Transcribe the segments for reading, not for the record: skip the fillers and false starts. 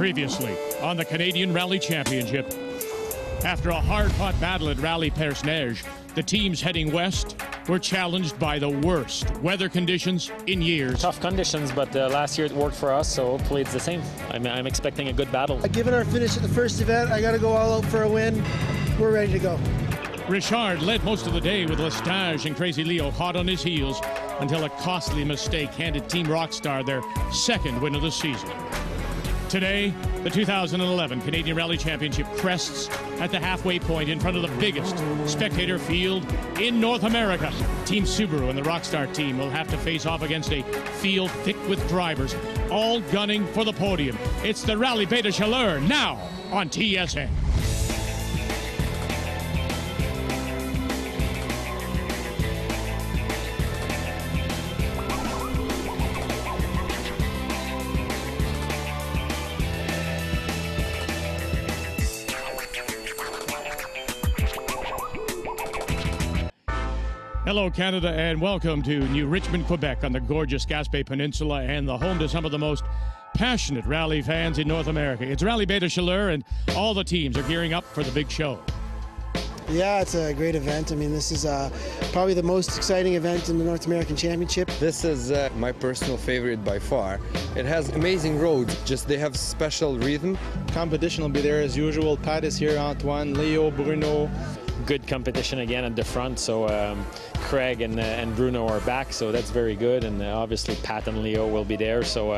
Previously on the Canadian Rally Championship. After a hard-fought battle at Rallye Baie, the teams heading west were challenged by the worst weather conditions in years. Tough conditions, but last year it worked for us, so hopefully it's the same. I'm expecting a good battle. Given our finish at the first event, I got to go all out for a win. We're ready to go. Richard led most of the day with Lestage and Crazy Leo hot on his heels until a costly mistake handed Team Rockstar their second win of the season. Today, the 2011 Canadian Rally Championship crests at the halfway point in front of the biggest spectator field in North America. Team Subaru and the Rockstar team will have to face off against a field thick with drivers, all gunning for the podium. It's the Rallye Baie de Chaleurs now on TSN. Hello, Canada, and welcome to New Richmond, Quebec on the gorgeous Gaspe Peninsula and the home to some of the most passionate rally fans in North America. It's Rallye Baie de Chaleurs, and all the teams are gearing up for the big show. Yeah, it's a great event. I mean, this is probably the most exciting event in the North American Championship. This is my personal favorite by far. It has amazing roads, just they have special rhythm. Competition will be there as usual. Pat is here, Antoine, Leo, Bruno. Good competition again at the front, so Craig and Bruno are back, so that's very good, and obviously Pat and Leo will be there, so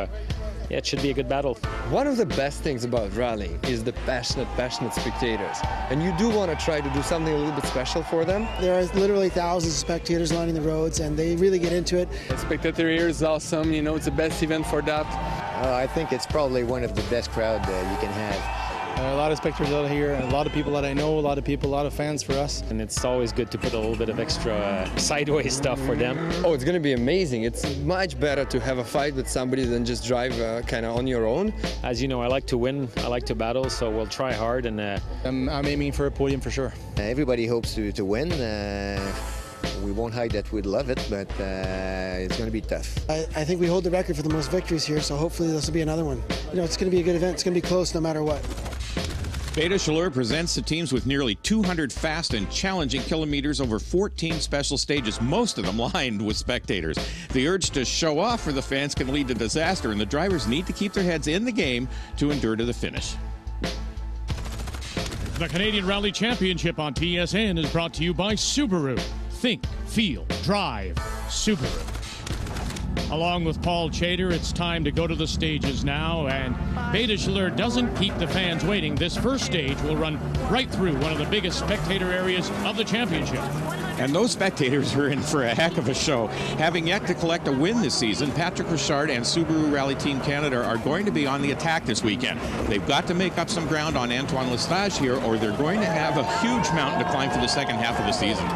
yeah, it should be a good battle. One of the best things about rallying is the passionate spectators, and you do want to try to do something a little bit special for them. There are literally thousands of spectators lining the roads, and they really get into it. The spectator here is awesome, you know, it's the best event for that. I think it's probably one of the best crowds you can have. A lot of spectators out here, and a lot of people that I know, a lot of fans for us. And it's always good to put a little bit of extra sideways stuff for them. Oh, it's going to be amazing. It's much better to have a fight with somebody than just drive kind of on your own. As you know, I like to win, I like to battle, so we'll try hard. And I'm aiming for a podium for sure. Everybody hopes to win. We won't hide that we'd love it, but it's going to be tough. I think we hold the record for the most victories here, so hopefully this will be another one. You know, it's going to be a good event. It's going to be close no matter what. Baie de Chaleurs presents the teams with nearly 200 fast and challenging kilometers over 14 special stages, most of them lined with spectators. The urge to show off for the fans can lead to disaster, and the drivers need to keep their heads in the game to endure to the finish. The Canadian Rally Championship on TSN is brought to you by Subaru. Think, feel, drive, Subaru. Along with Paul Chater, it's time to go to the stages now, and Baie de Chaleurs doesn't keep the fans waiting. This first stage will run right through one of the biggest spectator areas of the championship. And those spectators are in for a heck of a show. Having yet to collect a win this season, Patrick Richard and Subaru Rally Team Canada are going to be on the attack this weekend. They've got to make up some ground on Antoine Lestage here, or they're going to have a huge mountain to climb for the second half of the season.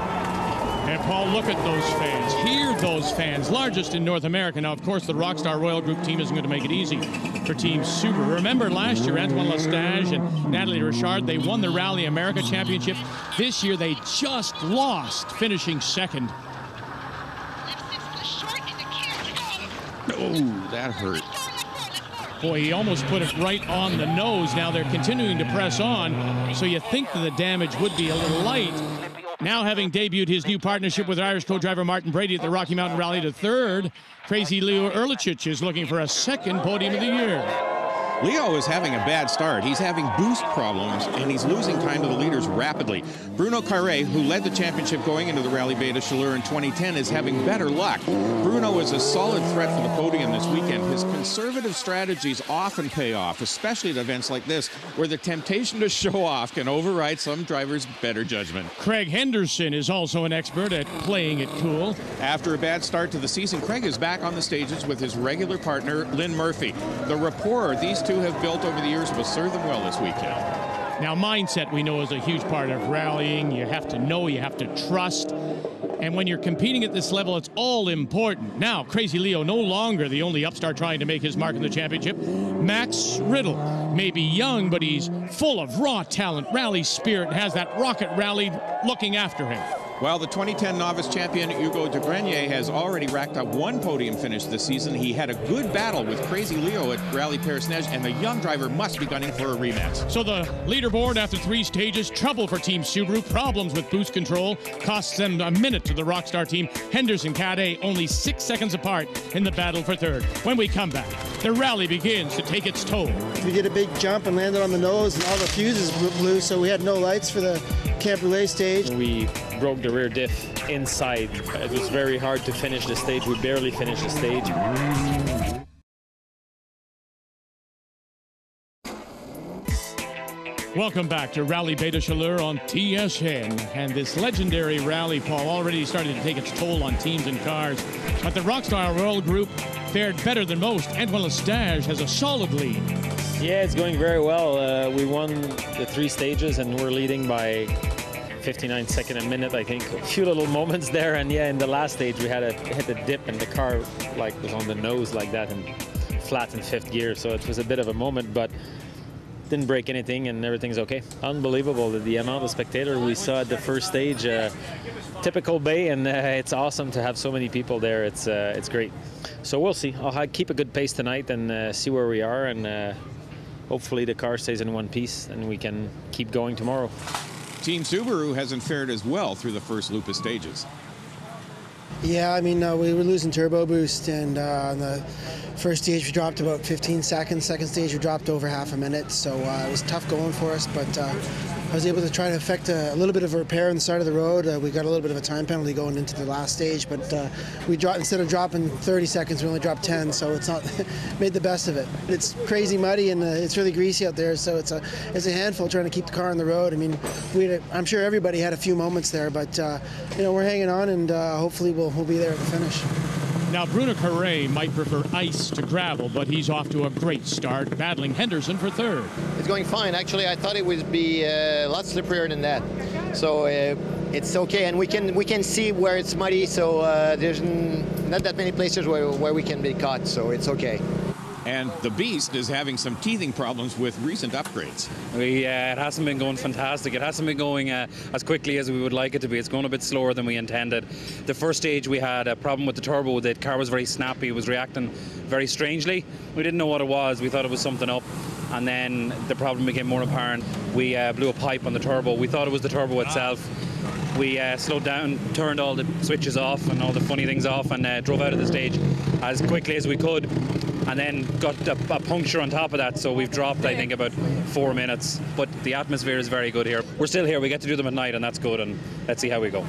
And Paul, look at those fans. Hear those fans. Largest in North America. Now, of course, the Rockstar Royal Group team isn't going to make it easy for Team Subaru. Remember last year, Antoine Lestage and Natalie Richard, they won the Rally America Championship. This year, they just lost, finishing second. Oh, that hurt. Boy, he almost put it right on the nose. Now they're continuing to press on, so you think that the damage would be a little light. Now, having debuted his new partnership with Irish co-driver Martin Brady at the Rocky Mountain Rally to third, Crazy Leo Erlichich is looking for a second podium of the year. Leo is having a bad start. He's having boost problems, and he's losing time to the leaders rapidly. Bruno Carré, who led the championship going into the Rallye Baie de Chaleurs in 2010, is having better luck. Bruno is a solid threat for the podium this weekend. His conservative strategies often pay off, especially at events like this, where the temptation to show off can override some drivers' better judgment. Craig Henderson is also an expert at playing it cool. After a bad start to the season, Craig is back on the stages with his regular partner, Lynn Murphy. The rapport these two have built over the years will serve them well this weekend. Now, mindset, we know, is a huge part of rallying. You have to know, you have to trust. And when you're competing at this level, it's all important. Now, Crazy Leo, no longer the only upstart trying to make his mark in the championship. Max Riddle may be young, but he's full of raw talent, rally spirit, and has that rocket rally looking after him. While the 2010 novice champion Hugo de Grenier has already racked up one podium finish this season, he had a good battle with Crazy Leo at Rallye Baie, and the young driver must be gunning for a rematch. So the leaderboard after 3 stages, trouble for Team Subaru, problems with boost control, costs them a minute to the Rockstar team. Henderson Cadet only 6 seconds apart in the battle for third. When we come back, the rally begins to take its toll. We did a big jump and landed on the nose, and all the fuses blew, so we had no lights for the Camp Relay stage. We broke the rear diff inside. It was very hard to finish the stage. We barely finished the stage. Welcome back to Rallye Baie de Chaleurs on TSN. And this legendary rally, Paul, already started to take its toll on teams and cars. But the Rockstar Royal Group fared better than most. Antoine Lestage has a solid lead. Yeah, it's going very well. We won the 3 stages and we're leading by 59 seconds a minute, I think. A few little moments there, and yeah, in the last stage we had to hit the dip and the car like was on the nose like that and flat in 5th gear, so it was a bit of a moment, but didn't break anything and everything's okay. Unbelievable the amount of spectator we saw at the first stage. Typical Bay, and it's awesome to have so many people there. It's great. So we'll see. I'll keep a good pace tonight and see where we are, and hopefully the car stays in one piece and we can keep going tomorrow. Team Subaru hasn't fared as well through the first loop of stages. Yeah, I mean, we were losing turbo boost, and on the first stage we dropped about 15 seconds. Second stage we dropped over half a minute, so it was tough going for us, but I was able to try to effect a little bit of a repair on the side of the road. We got a little bit of a time penalty going into the last stage, but we dropped, instead of dropping 30 seconds, we only dropped 10, so it's not made the best of it. It's crazy muddy and it's really greasy out there, so it's a handful trying to keep the car on the road. I mean, I'm sure everybody had a few moments there, but you know, we're hanging on, and hopefully we'll be there at the finish. Now, Bruno Carré might prefer ice to gravel, but he's off to a great start, battling Henderson for third. It's going fine. Actually, I thought it would be a lot slipperier than that. So it's okay, and we can see where it's muddy, so there's not that many places where we can be caught, so it's okay. And the Beast is having some teething problems with recent upgrades. It hasn't been going fantastic. It hasn't been going as quickly as we would like it to be. It's going a bit slower than we intended. The first stage we had a problem with the turbo. The car was very snappy. It was reacting very strangely. We didn't know what it was. We thought it was something up. And then the problem became more apparent. We blew a pipe on the turbo. We thought it was the turbo itself. We slowed down, turned all the switches off and all the funny things off, and drove out of the stage as quickly as we could, and then got a puncture on top of that, so we've dropped, I think, about 4 minutes. But the atmosphere is very good here. We're still here. We get to do them at night, and that's good, and let's see how we go.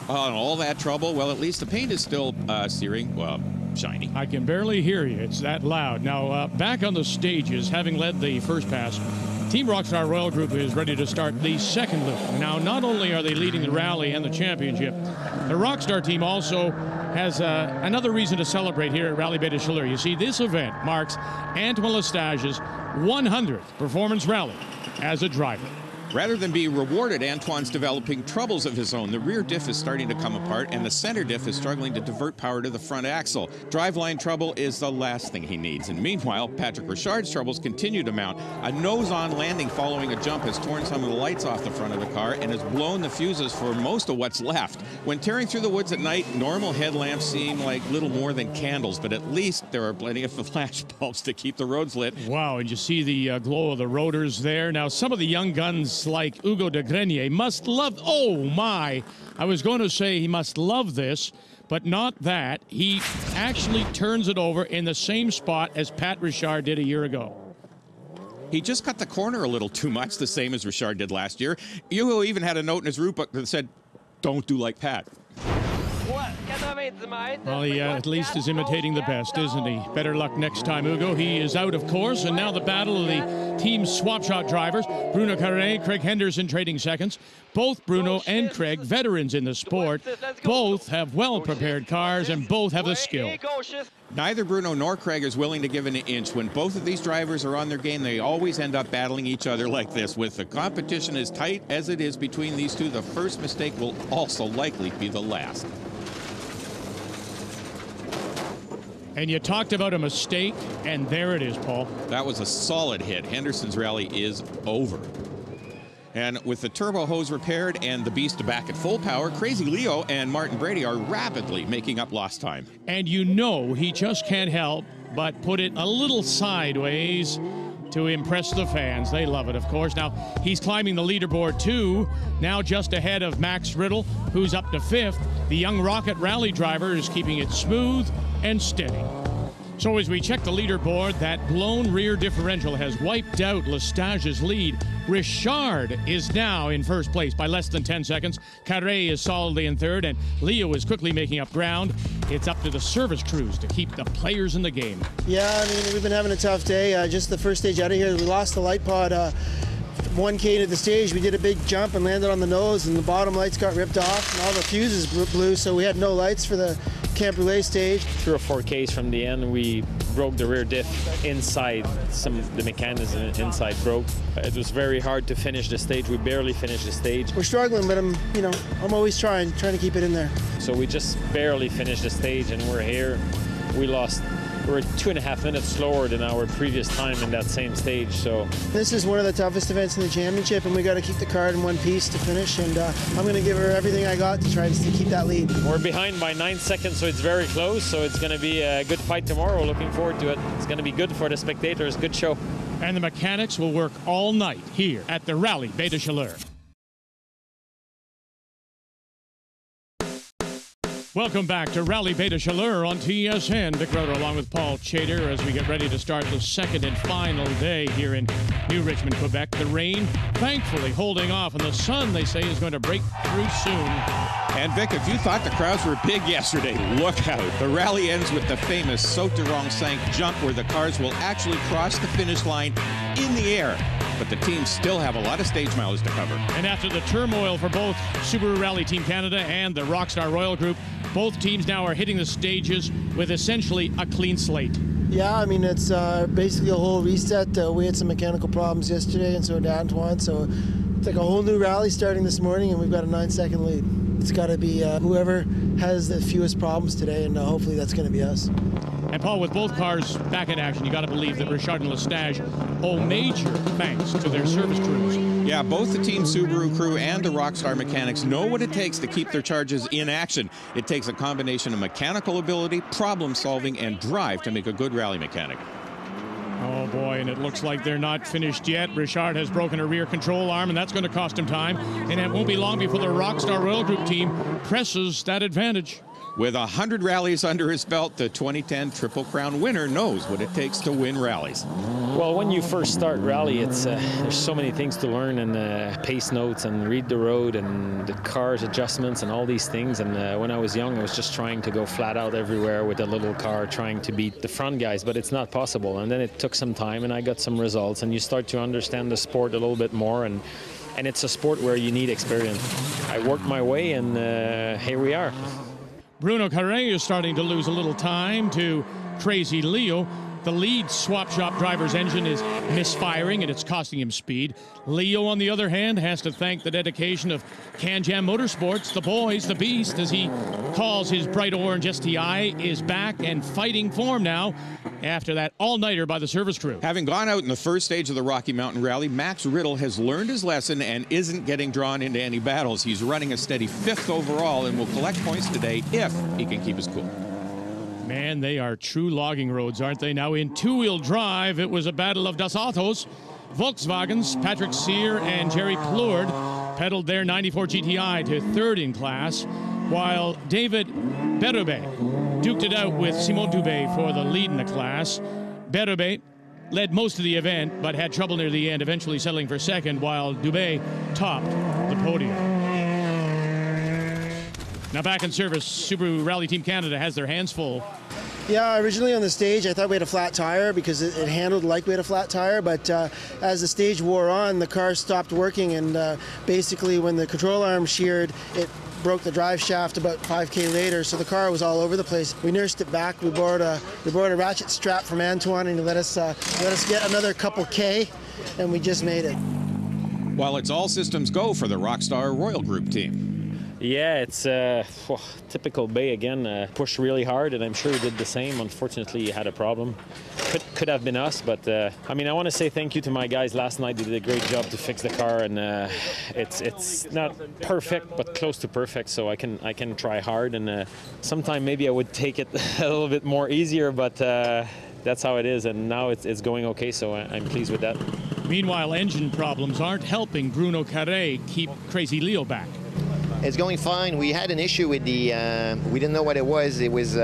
Oh, and all that trouble, well, at least the paint is still searing, well, shiny. I can barely hear you. It's that loud. Now, back on the stages, having led the first pass, Team Rockstar Royal Group is ready to start the second loop. Now, not only are they leading the rally and the championship, the Rockstar team also has another reason to celebrate here at Rallye Baie de Chaleurs. You see, this event marks Antoine Lestage's 100th performance rally as a driver. Rather than be rewarded, Antoine's developing troubles of his own. The rear diff is starting to come apart, and the center diff is struggling to divert power to the front axle. Driveline trouble is the last thing he needs. And meanwhile, Patrick Richard's troubles continue to mount. A nose-on landing following a jump has torn some of the lights off the front of the car and has blown the fuses for most of what's left. When tearing through the woods at night, normal headlamps seem like little more than candles, but at least there are plenty of flash bulbs to keep the roads lit. Wow, and you see the glow of the rotors there. Now, some of the young guns like Hugo de Grenier must love, oh my, I was going to say he must love this, but not that. He actually turns it over in the same spot as Pat Richard did a year ago. He just cut the corner a little too much, the same as Richard did last year. Hugo even had a note in his route book that said, "Don't do like Pat." Well, he at least is imitating the best, isn't he? Better luck next time, Hugo. He is out, of course, and now the battle of the team swap shot drivers. Bruno Carré, Craig Henderson trading seconds. Both Bruno and Craig, veterans in the sport. Both have well-prepared cars, and both have the skill. Neither Bruno nor Craig is willing to give an inch. When both of these drivers are on their game, they always end up battling each other like this. With the competition as tight as it is between these two, the first mistake will also likely be the last. And you talked about a mistake, and there it is, Paul. That was a solid hit. Henderson's rally is over. And with the turbo hose repaired and the Beast back at full power, Crazy Leo and Martin Brady are rapidly making up lost time. And you know he just can't help but put it a little sideways to impress the fans. They love it, of course. Now, he's climbing the leaderboard, too, now just ahead of Max Riddle, who's up to 5th. The young Rocket Rally driver is keeping it smooth and steady. So as we check the leaderboard, that blown rear differential has wiped out Lestage's lead. Richard is now in first place by less than 10 seconds. Carré is solidly in third, and Leo is quickly making up ground. It's up to the service crews to keep the players in the game. Yeah, I mean, we've been having a tough day. Just the first stage out of here, we lost the light pod. 1K to the stage, we did a big jump and landed on the nose, and the bottom lights got ripped off, and all the fuses blew, so we had no lights for the Camp Brûlée stage. 3 or 4 Ks from the end, we broke the rear diff inside. Some of the mechanism inside broke. It was very hard to finish the stage. We barely finished the stage. We're struggling, but I'm always trying to keep it in there. So we just barely finished the stage, and we're here. We were 2.5 minutes slower than our previous time in that same stage. So this is one of the toughest events in the championship, and we got to keep the car in one piece to finish. And I'm going to give her everything I got to try to keep that lead. We're behind by 9 seconds, so it's very close. So it's going to be a good fight tomorrow. Looking forward to it. It's going to be good for the spectators. Good show. And the mechanics will work all night here at the Rallye Baie de Chaleurs. Welcome back to Rallye Baie de Chaleurs on TSN. Dick Rhoda along with Paul Chater as we get ready to start the second and final day here in New Richmond, Quebec. The rain, thankfully, holding off, and the sun, they say, is going to break through soon. And Vic, if you thought the crowds were big yesterday, look out. The rally ends with the famous Saut-de-Rang-5 jump where the cars will actually cross the finish line in the air. But the teams still have a lot of stage miles to cover. And after the turmoil for both Subaru Rally Team Canada and the Rockstar Royal Group, both teams now are hitting the stages with essentially a clean slate. Yeah, I mean, it's basically a whole reset. We had some mechanical problems yesterday, and so did Antoine. So it's like a whole new rally starting this morning, and we've got a 9-second lead. It's got to be whoever has the fewest problems today, and hopefully that's going to be us. And Paul, with both cars back in action, you got to believe that Richard and Lestage owe major thanks to their service crews. Yeah, both the Team Subaru crew and the Rockstar mechanics know what it takes to keep their charges in action. It takes a combination of mechanical ability, problem solving, and drive to make a good rally mechanic. Oh boy, and it looks like they're not finished yet. Richard has broken a rear control arm, and that's going to cost him time. And it won't be long before the Rockstar Royal Group team presses that advantage. With 100 rallies under his belt, the 2010 Triple Crown winner knows what it takes to win rallies. Well, when you first start rally, it's there's so many things to learn, and pace notes and read the road and the car's adjustments and all these things. And when I was young, I was just trying to go flat out everywhere with a little car, trying to beat the front guys, but it's not possible. And then it took some time, and I got some results, and you start to understand the sport a little bit more. And it's a sport where you need experience. I worked my way, and here we are. Bruno Carré is starting to lose a little time to Crazy Leo. The lead swap shop driver's engine is misfiring, and it's costing him speed. Leo, on the other hand, has to thank the dedication of Can-Jam Motorsports. The boys, the Beast, as he calls his bright orange STI, is back and fighting form now after that all-nighter by the service crew. Having gone out in the first stage of the Rocky Mountain Rally, Max Riddle has learned his lesson and isn't getting drawn into any battles. He's running a steady 5th overall and will collect points today if he can keep his cool. Man, they are true logging roads, aren't they? Now in two-wheel drive, it was a battle of Das Autos. Volkswagen's Patrick Sear and Jerry Plourde pedaled their 94 GTI to 3rd in class, while David Berube duked it out with Simon Dubé for the lead in the class. Berube led most of the event, but had trouble near the end, eventually settling for 2nd, while Dubé topped the podium. Now back in service, Subaru Rally Team Canada has their hands full. Yeah, originally on the stage, I thought we had a flat tire because it handled like we had a flat tire, but as the stage wore on, the car stopped working, and basically when the control arm sheared, it broke the drive shaft about 5K later, so the car was all over the place. We nursed it back. We borrowed a ratchet strap from Antoine, and he let us get another couple K, and we just made it. While it's all systems go for the Rockstar Royal Group team. Yeah, it's typical Baie again. Pushed really hard, and I'm sure he did the same. Unfortunately, he had a problem. Could have been us, but I mean, I want to say thank you to my guys last night. They did a great job to fix the car, and it's not perfect, but close to perfect. So I can try hard, and sometime maybe I would take it a little bit more easier, but that's how it is. And now it's going okay, so I'm pleased with that. Meanwhile, engine problems aren't helping Bruno Carré keep Crazy Leo back. It's going fine. We had an issue with the, we didn't know what it was. It was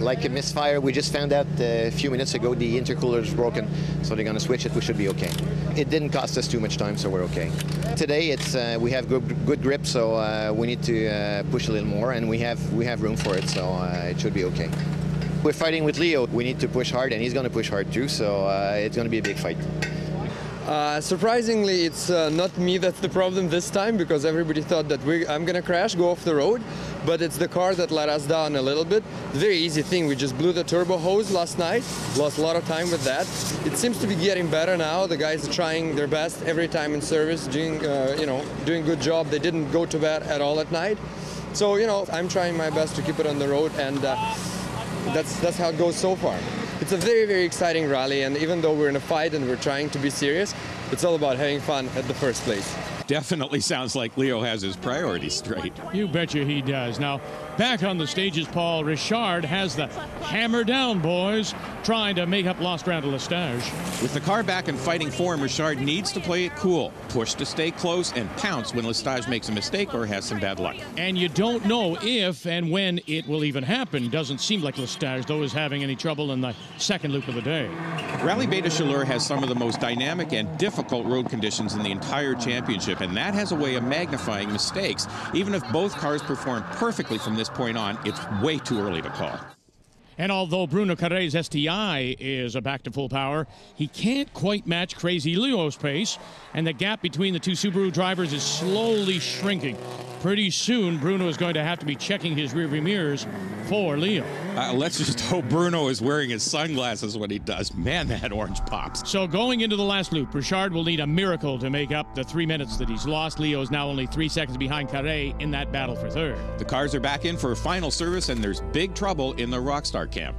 like a misfire. We just found out a few minutes ago the intercooler is broken, so they're going to switch it. We should be okay. It didn't cost us too much time, so we're okay. Today it's we have good grip, so we need to push a little more, and we have room for it, so it should be okay. We're fighting with Leo. We need to push hard, and he's going to push hard too, so it's going to be a big fight. Surprisingly, it's not me that's the problem this time, because everybody thought that I'm gonna crash, go off the road, but it's the car that let us down a little bit. Very easy thing. We just blew the turbo hose last night, lost a lot of time with that. It seems to be getting better now. The guys are trying their best every time in service, doing good job. They didn't go to bed at all at night. So I'm trying my best to keep it on the road, and that's how it goes so far. It's a very, very exciting rally, and even though we're in a fight and we're trying to be serious, it's all about having fun at the first place. Definitely sounds like Leo has his priorities straight. You betcha he does. Now, back on the stages, Paul, Richard has the hammer down, boys, trying to make up lost ground to Lestage. With the car back in fighting form, Richard needs to play it cool, push to stay close, and pounce when Lestage makes a mistake or has some bad luck. And you don't know if and when it will even happen. Doesn't seem like Lestage, though, is having any trouble in the second loop of the day. Rallye Baie de Chaleurs has some of the most dynamic and difficult road conditions in the entire championship, and that has a way of magnifying mistakes. Even if both cars perform perfectly from this point on, it's way too early to call. And although Bruno Carré's STI is back to full power, he can't quite match Crazy Leo's pace, and the gap between the two Subaru drivers is slowly shrinking. Pretty soon, Bruno is going to have to be checking his rearview mirrors for Leo. Let's just hope Bruno is wearing his sunglasses when he does. Man, that orange pops. So going into the last loop, Richard will need a miracle to make up the 3 minutes that he's lost. Leo is now only 3 seconds behind Carré in that battle for third. The cars are back in for a final service, and there's big trouble in the Rockstar camp.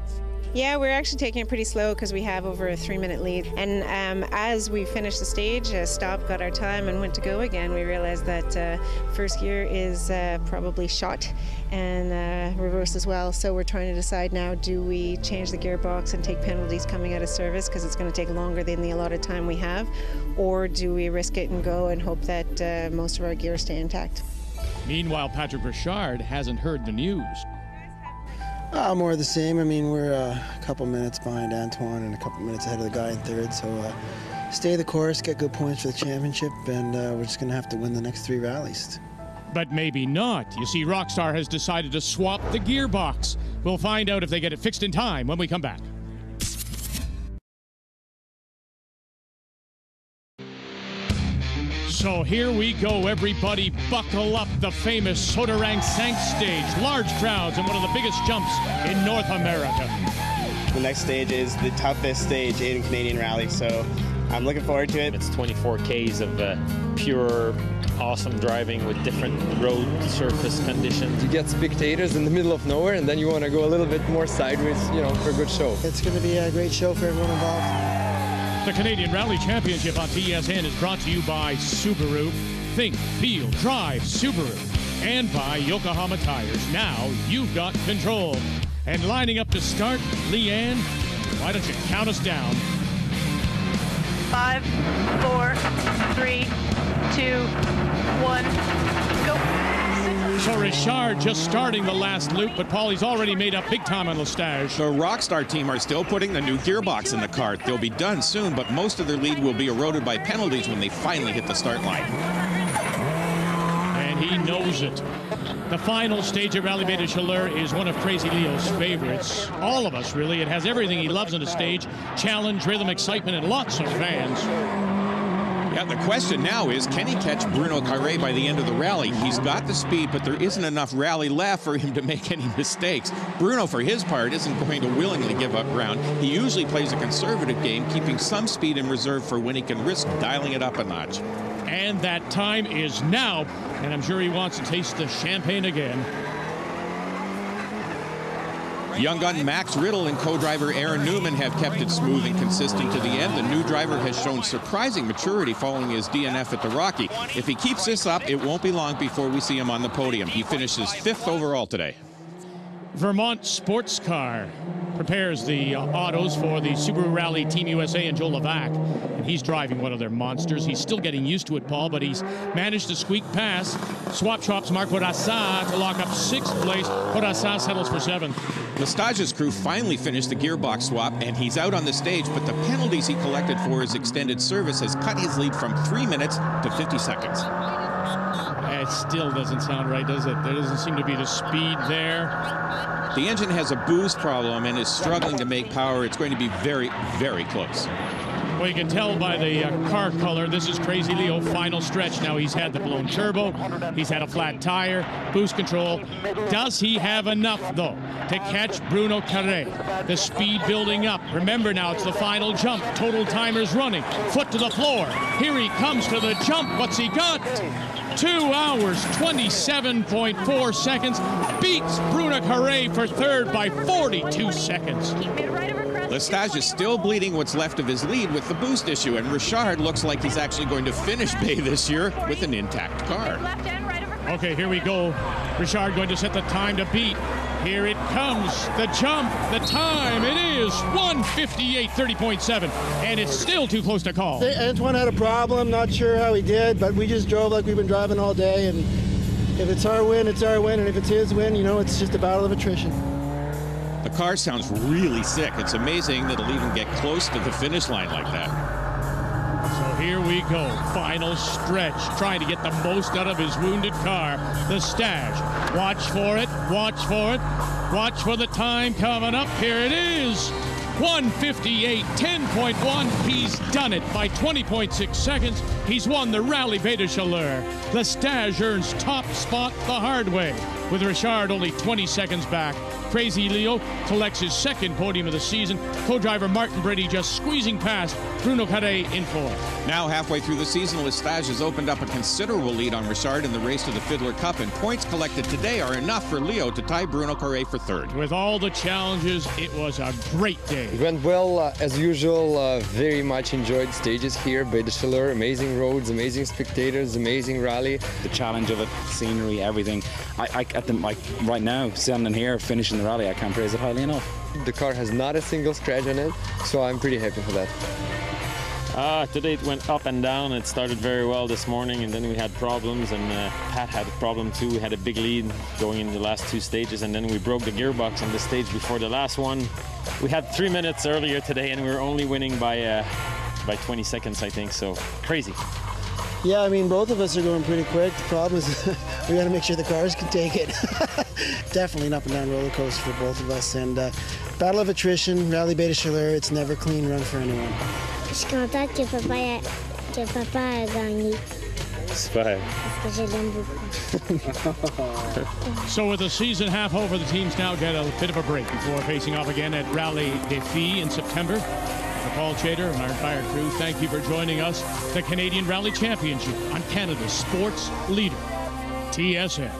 Yeah, we're actually taking it pretty slow because we have over a 3-minute lead. And as we finished the stage, stopped, got our time, and went to go again, we realized that first gear is probably shot, and reverse as well. So we're trying to decide now, do we change the gearbox and take penalties coming out of service because it's going to take longer than the allotted time we have, or do we risk it and go and hope that most of our gear stay intact? Meanwhile, Patrick Richard hasn't heard the news. More of the same. I mean, we're a couple minutes behind Antoine and a couple minutes ahead of the guy in third. So stay the course, get good points for the championship, and we're just going to have to win the next 3 rallies. But maybe not. You see, Rockstar has decided to swap the gearbox. We'll find out if they get it fixed in time when we come back. So here we go, everybody. Buckle up. The famous Soderang Sank stage. Large crowds and one of the biggest jumps in North America. The next stage is the toughest stage in Canadian Rally, so I'm looking forward to it. It's 24 Ks of pure, awesome driving with different road surface conditions. You get spectators in the middle of nowhere, and then you want to go a little bit more sideways, for a good show. It's going to be a great show for everyone involved. The Canadian Rally Championship on TSN is brought to you by Subaru. Think, feel, drive Subaru. And by Yokohama Tires. Now you've got control. And lining up to start, Leanne, why don't you count us down? 5, 4, 3, 2, 1, go. So Richard just starting the last loop, but Paulie's already made up big time on Lestage. The Rockstar team are still putting the new gearbox in the cart. They'll be done soon, but most of their lead will be eroded by penalties when they finally hit the start line. And he knows it. The final stage at Rallye Baie de Chaleurs is one of Crazy Leo's favorites. All of us, really. It has everything he loves on a stage. Challenge, rhythm, excitement, and lots of fans. Yeah, the question now is, can he catch Bruno Carré by the end of the rally? He's got the speed, but there isn't enough rally left for him to make any mistakes. Bruno, for his part, isn't going to willingly give up ground. He usually plays a conservative game, keeping some speed in reserve for when he can risk dialing it up a notch. And that time is now. And I'm sure he wants to taste the champagne again. Young gun Max Riddle and co-driver Aaron Newman have kept it smooth and consistent to the end. The new driver has shown surprising maturity following his DNF at the Rocky. If he keeps this up, it won't be long before we see him on the podium. He finishes 5th overall today. Vermont Sports Car prepares the autos for the Subaru Rally Team USA and Joe Levac. And he's driving one of their monsters. He's still getting used to it, Paul, but he's managed to squeak past Swap Shop's Marc Bourassa to lock up 6th place. Bourassa settles for 7th. Lestage's crew finally finished the gearbox swap, and he's out on the stage, but the penalties he collected for his extended service has cut his lead from 3 minutes to 50 seconds. It still doesn't sound right, does it? There doesn't seem to be the speed there. The engine has a boost problem and is struggling to make power. It's going to be very, very close. Well, you can tell by the car color, this is Crazy Leo final stretch. Now he's had the blown turbo, he's had a flat tire, boost control. Does he have enough, though, to catch Bruno Carré? The speed building up. Remember now, it's the final jump. Total timers running. Foot to the floor. Here he comes to the jump. What's he got? 2 hours, 27.4 seconds. Beats Bruno Carré for 3rd by 42 seconds. Lestage is still bleeding what's left of his lead with the boost issue, and Richard looks like he's actually going to finish Baie this year with an intact car. Okay, here we go. Richard going to set the time to beat. Here it comes. The jump, the time. It is 1:58, 30.7, and it's still too close to call. Antoine had a problem. Not sure how he did, but we just drove like we've been driving all day, and if it's our win, it's our win, and if it's his win, you know, it's just a battle of attrition. The car sounds really sick. It's amazing that it'll even get close to the finish line like that. So here we go. Final stretch. Trying to get the most out of his wounded car. The Stage. Watch for it. Watch for it. Watch for the time coming up. Here it is. 1:58, 10.1. He's done it by 20.6 seconds. He's won the Rallye Baie de Chaleurs. The Stage earns top spot the hard way, with Richard only 20 seconds back. Crazy Leo collects his 2nd podium of the season. Co-driver Martin Brady just squeezing past Bruno Carré in 4th. Now halfway through the season, Lestage has opened up a considerable lead on Richard in the race to the Fiddler Cup, and points collected today are enough for Leo to tie Bruno Carré for 3rd. With all the challenges, it was a great day. It went well, as usual. Very much enjoyed stages here, Baie de Chaleurs. Amazing roads, amazing spectators, amazing rally. The challenge of it, scenery, everything. Right now, standing here, finishing the rally, I can't praise it highly enough. The car has not a single scratch on it, so I'm pretty happy for that. Today it went up and down. It started very well this morning, and then we had problems, and Pat had a problem too. We had a big lead going in the last 2 stages, and then we broke the gearbox on the stage before the last one. We had 3 minutes earlier today, and we were only winning by 20 seconds, I think, so crazy. Yeah, I mean, both of us are going pretty quick. The problem is we got to make sure the cars can take it. Definitely an up and down roller coaster for both of us. And battle of attrition, Rallye Baie de Chaleurs, it's never a clean run for anyone. Je suis contente que papa a gagné. J'espère. Parce que je l'aime beaucoup. So with the season half over, the teams now get a bit of a break before facing off again at Rallye Baie in September. For Paul Chater and our entire crew, thank you for joining us. The Canadian Rally Championship on Canada's sports leader, TSN.